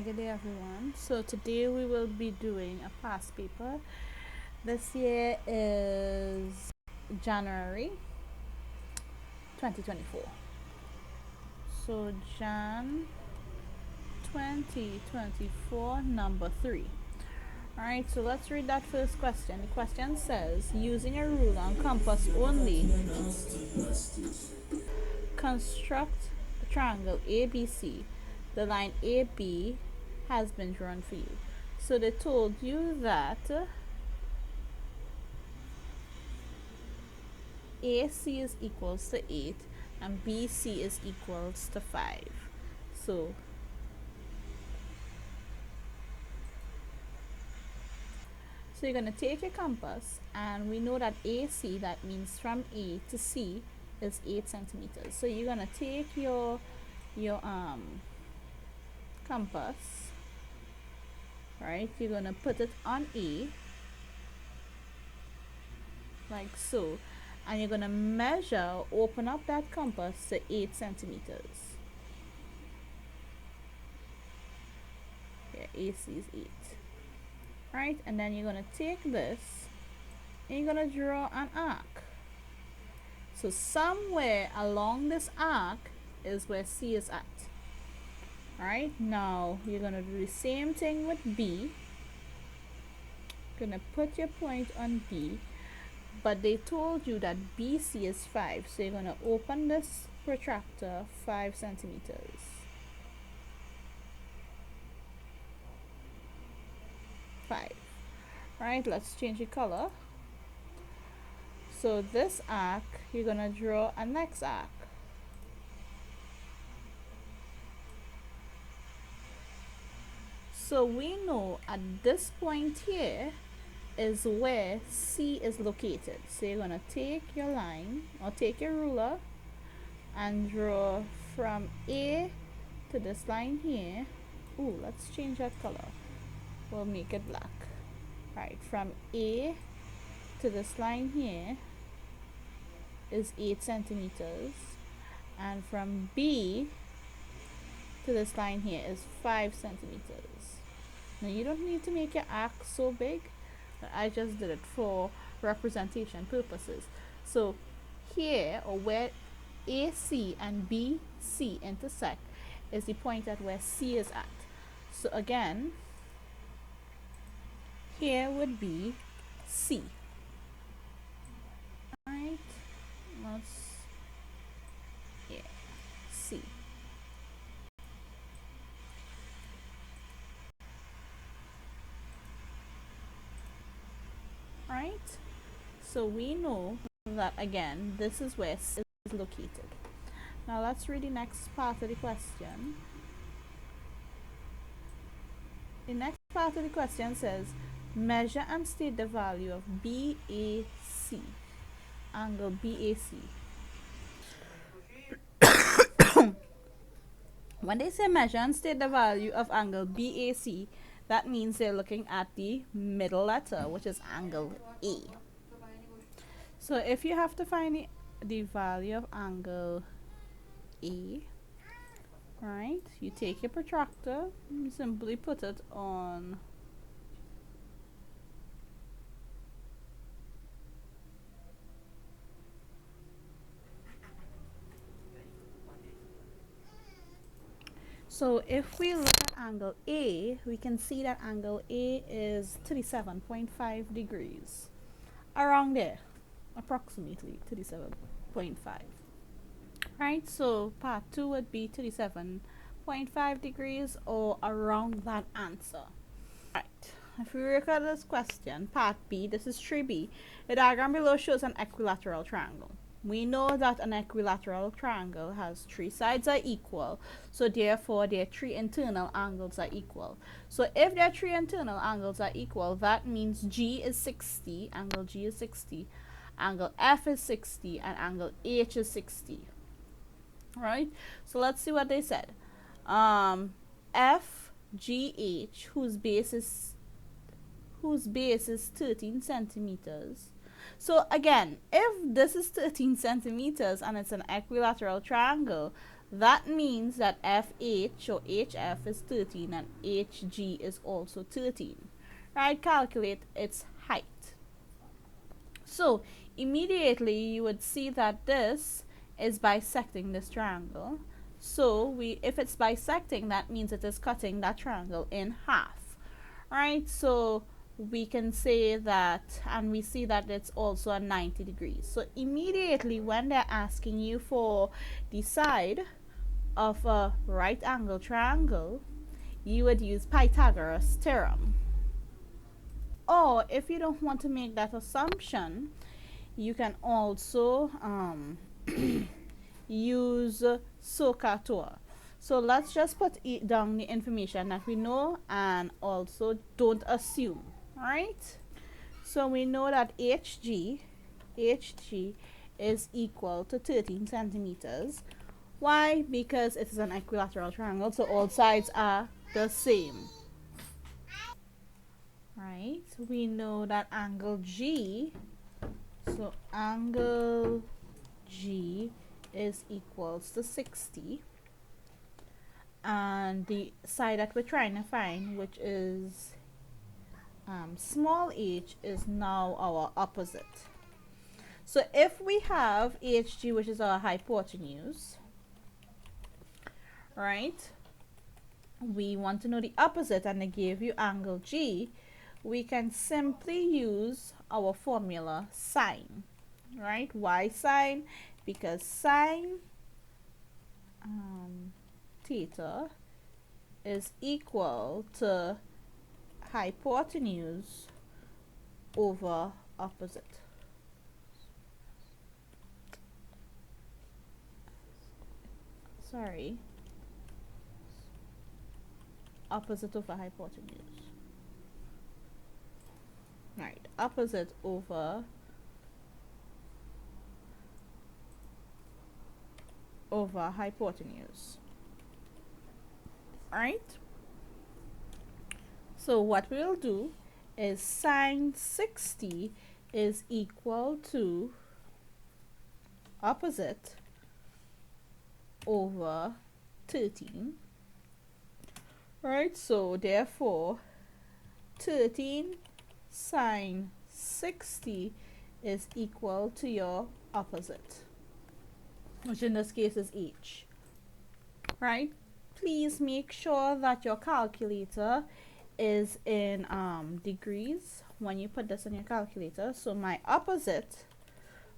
Good day, everyone. So today we will be doing a past paper. This year is January 2024. So Jan 2024, number 3. Alright, so let's read that first question. The question says, using a ruler and compass only, construct a triangle ABC. The line AB has been drawn for you. So they told you that AC is equals to 8 and BC is equals to 5. So you're going to take your compass, and we know that AC, that means from A to C, is 8 centimeters. So you're going to take your compass, right? You're going to put it on A, like so, and you're going to measure, open up that compass to 8 centimeters. Yeah, AC is 8. Right, and then you're going to take this and you're going to draw an arc. So somewhere along this arc is where C is at. Alright, now you're going to do the same thing with B. You're going to put your point on B, but they told you that BC is 5, so you're going to open this protractor 5 centimeters. Right, let's change the color. So this arc, you're going to draw a next arc. So we know at this point here is where C is located. So you're going to take your line or take your ruler and draw from A to this line here. Ooh, let's change that color. We'll make it black. Right, from A to this line here is 8 centimeters, and from B to this line here is 5 centimeters. Now you don't need to make your arc so big, but I just did it for representation purposes. So here, or where AC and BC intersect, is the point at where C is at. So again, here would be C. Alright, C. Right, so we know that again this is where C is located. Now let's read the next part of the question. The next part of the question says, measure and state the value of BAC, angle BAC. When they say measure and state the value of angle BAC, that means they're looking at the middle letter, which is angle A. So if you have to find the value of angle A, right, you take your protractor, you simply put it on So if we look at angle A, we can see that angle A is 37.5 degrees. Around there, approximately 37.5. Right, so part 2 would be 37.5 degrees or around that answer. Right, if we look at this question, part B, this is 3B. The diagram below shows an equilateral triangle. We know that an equilateral triangle has 3 sides are equal, so therefore their 3 internal angles are equal. So if their 3 internal angles are equal, that means G is 60, angle G is 60, angle F is 60, and angle H is 60. Right? So let's see what they said. FGH, whose base is 13 centimeters. So again, if this is 13 centimeters and it's an equilateral triangle, That means that FH or HF is 13 and HG is also 13. Right? Calculate its height. So immediately you would see that this is bisecting this triangle. So if it's bisecting, that means it is cutting that triangle in half. Right? So we can say that, and we see that it's also a 90 degrees. So immediately when they're asking you for the side of a right angle triangle, you would use Pythagoras theorem. Or if you don't want to make that assumption, you can also use SOHCAHTOA. So let's just put down the information that we know and also don't assume. Alright? So we know that HG is equal to 13 centimeters. Why? Because it is an equilateral triangle, so all sides are the same. Right? We know that angle G, so angle G is equals to 60. And the side that we're trying to find, which is small h, is now our opposite. So if we have HG, which is our hypotenuse, right, we want to know the opposite, and they gave you angle G, we can simply use our formula sine, right? Why sine? Because sine theta is equal to hypotenuse over opposite. Sorry. Opposite over hypotenuse. Right, opposite over hypotenuse. Right? So what we'll do is sine 60 is equal to opposite over 13. Right, so therefore 13 sine 60 is equal to your opposite, which in this case is h. Right? Please make sure that your calculator is in degrees when you put this in your calculator. So my opposite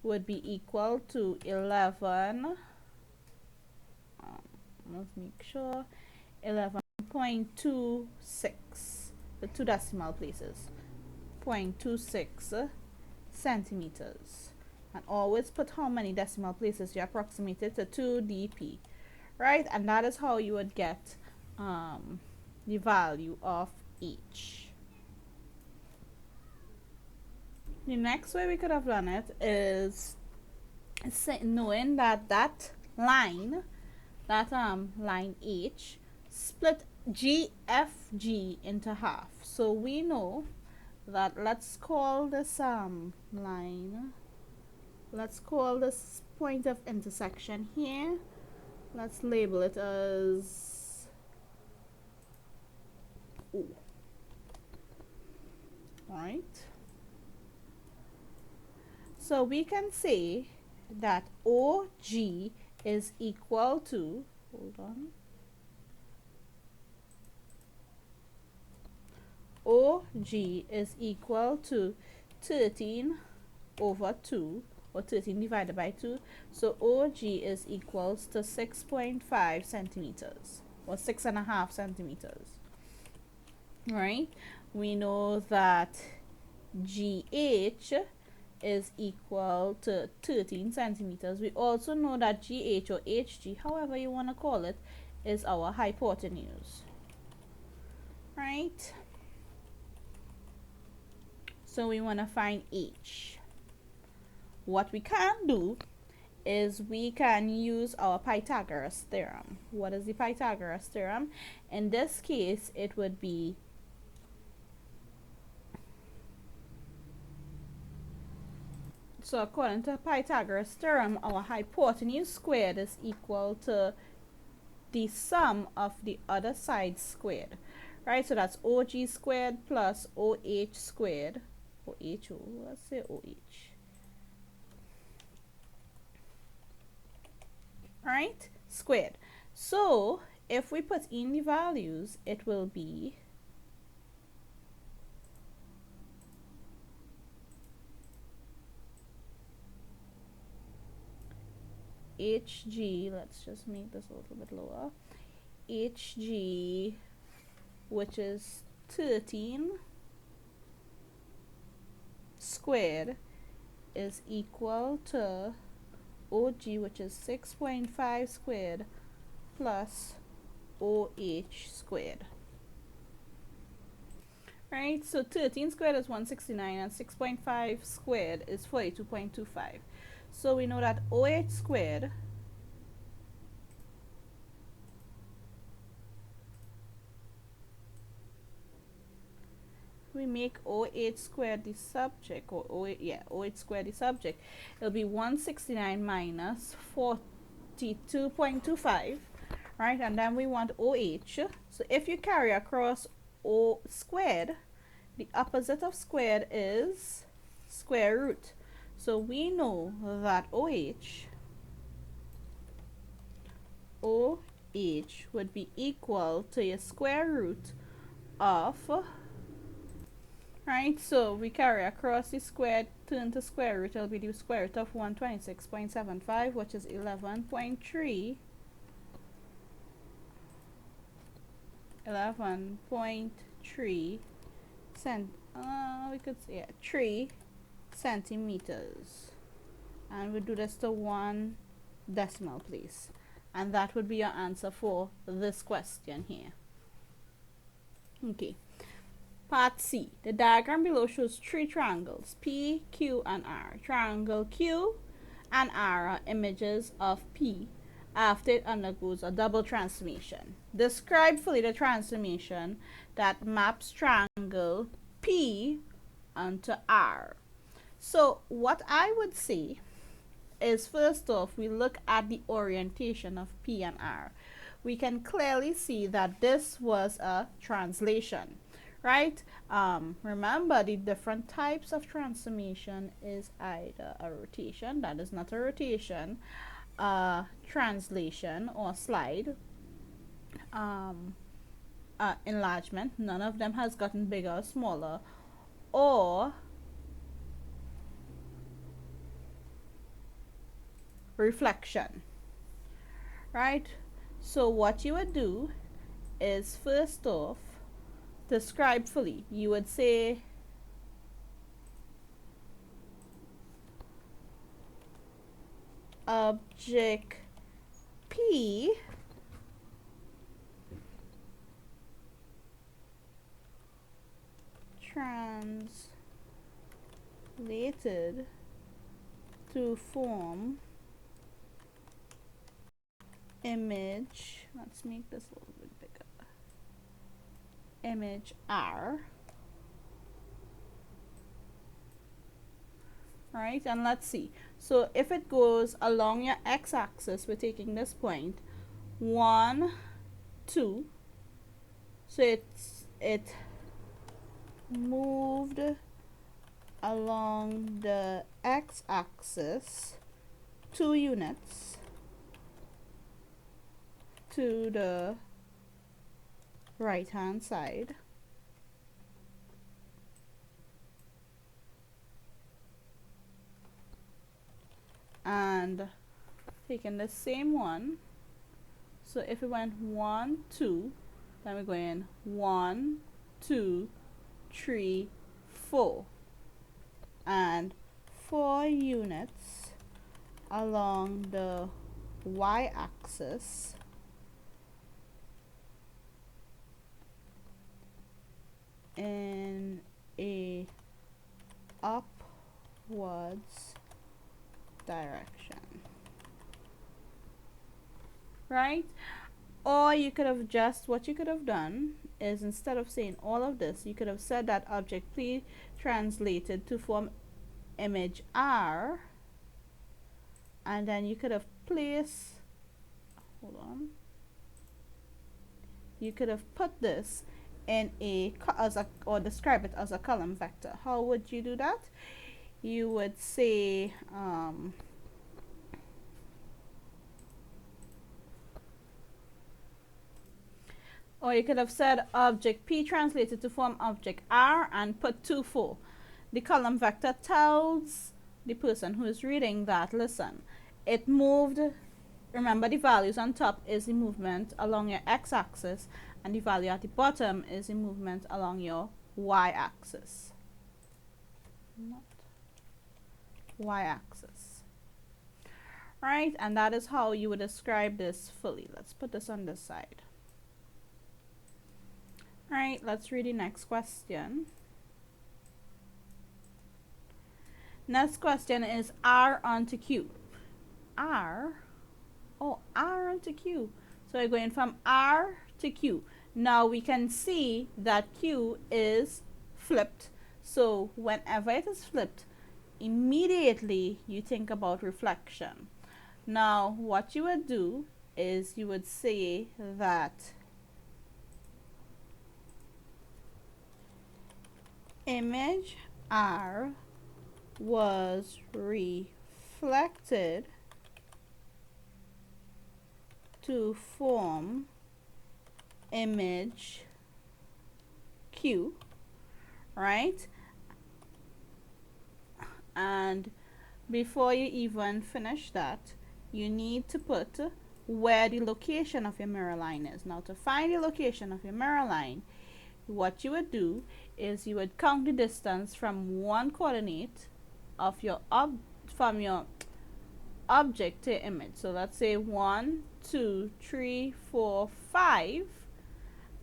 would be equal to 11. Let's make sure 11.26, the two decimal places, 0.26 centimeters. And always put how many decimal places you approximated to 2 dp, right? And that is how you would get the value of each. The next way we could have done it is knowing that that line H split GFG into half. So we know that, let's call this line, let's call this point of intersection here, let's label it as O. Right? So we can say that OG is equal to, hold on, OG is equal to 13 over 2, or 13 divided by 2. So OG is equals to 6.5 centimeters, or 6.5 centimeters. Right? We know that GH is equal to 13 centimeters. We also know that GH or HG, however you want to call it, is our hypotenuse. Right? So we want to find H. What we can do is we can use our Pythagoras theorem. What is the Pythagoras theorem? In this case, it would be so according to Pythagoras theorem, our hypotenuse squared is equal to the sum of the other side squared, right? So that's OG squared plus OH squared, let's say OH, right, squared. So if we put in the values, it will be HG, let's just make this a little bit lower, HG, which is 13 squared, is equal to OG, which is 6.5 squared, plus OH squared. Right, so 13 squared is 169 and 6.5 squared is 42.25. So we know that OH squared we make OH squared the subject, or OH squared the subject, it'll be 169 minus 42.25, right? And then we want OH. So if you carry across O squared, the opposite of squared is square root. So we know that OH would be equal to a square root of, right? So we carry across the squared, turn to square root, it'll be the square root of 126.75, which is 11.3 we could say 3 centimeters, and we do this to 1 decimal place, and that would be your answer for this question here. Okay, part C. The diagram below shows 3 triangles, P, Q, and R. Triangle Q and R are images of P after it undergoes a double transformation. Describe fully the transformation that maps triangle P onto R. So what I would say is, first off, we look at the orientation of P and R. We can clearly see that this was a translation, right? Remember, the different types of transformation is either a rotation, that is not a rotation, translation or slide, enlargement, none of them has gotten bigger or smaller, or reflection, right? So what you would do is, first off, describe fully. You would say object P translated to form image, let's make this a little bit bigger, image R, right? And let's see, so if it goes along your x-axis, we're taking this point 1, 2, so it moved along the x-axis 2 units to the right hand side, and taking the same one, so if we went 1, 2, then we're going 1, 2, 3, 4, and 4 units along the y-axis in a upwards direction, right? Or you could have just, what you could have done is, instead of saying all of this, you could have said that object P translated to form image R, and then you could have placed, hold on, you could have put this in or describe it as a column vector. How would you do that? You would say or you could have said object P translated to form object R and put 2, 4. The column vector tells the person who is reading that, listen, it moved. Remember, the values on top is the movement along your x-axis, and the value at the bottom is the movement along your y-axis. Y-axis. Right, and that is how you would describe this fully. Let's put this on this side. Right, let's read the next question. Next question is R onto Q. R onto Q. So we're going from R to Q. Now we can see that Q is flipped. So whenever it is flipped, immediately you think about reflection. Now what you would do is you would say that image R was reflected to form image Q, right? And before you even finish that, you need to put where the location of your mirror line is. Now, to find the location of your mirror line, what you would do is you would count the distance from one coordinate of your from your object to image. So let's say 1, 2, 3, 4, 5.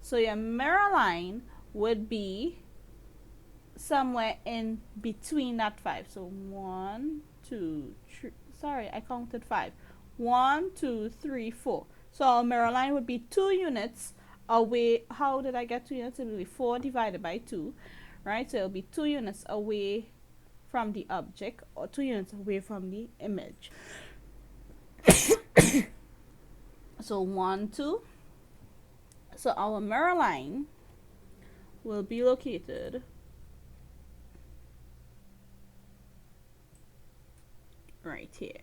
So your mirror line would be somewhere in between that 5. So 1, 2, 3. Sorry, I counted 5. 1, 2, 3, 4. So our mirror line would be 2 units away. How did I get 2 units? It will be 4 divided by 2, right? So it will be 2 units away from the object, or 2 units away from the image. So 1, 2. So our mirror line will be located right here.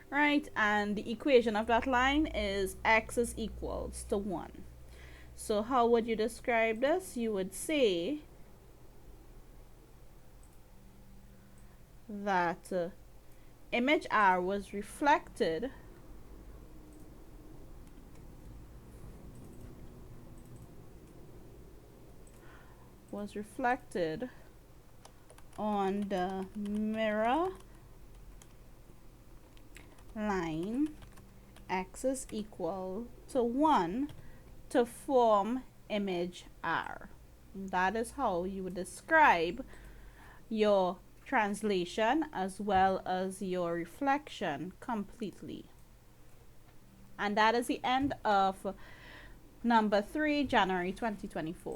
Right, and the equation of that line is x is equals to 1. So how would you describe this? You would say that image R was reflected on the mirror line x is equal to 1 to form image R. That is how you would describe your translation as well as your reflection completely. And that is the end of number 3, January 2024.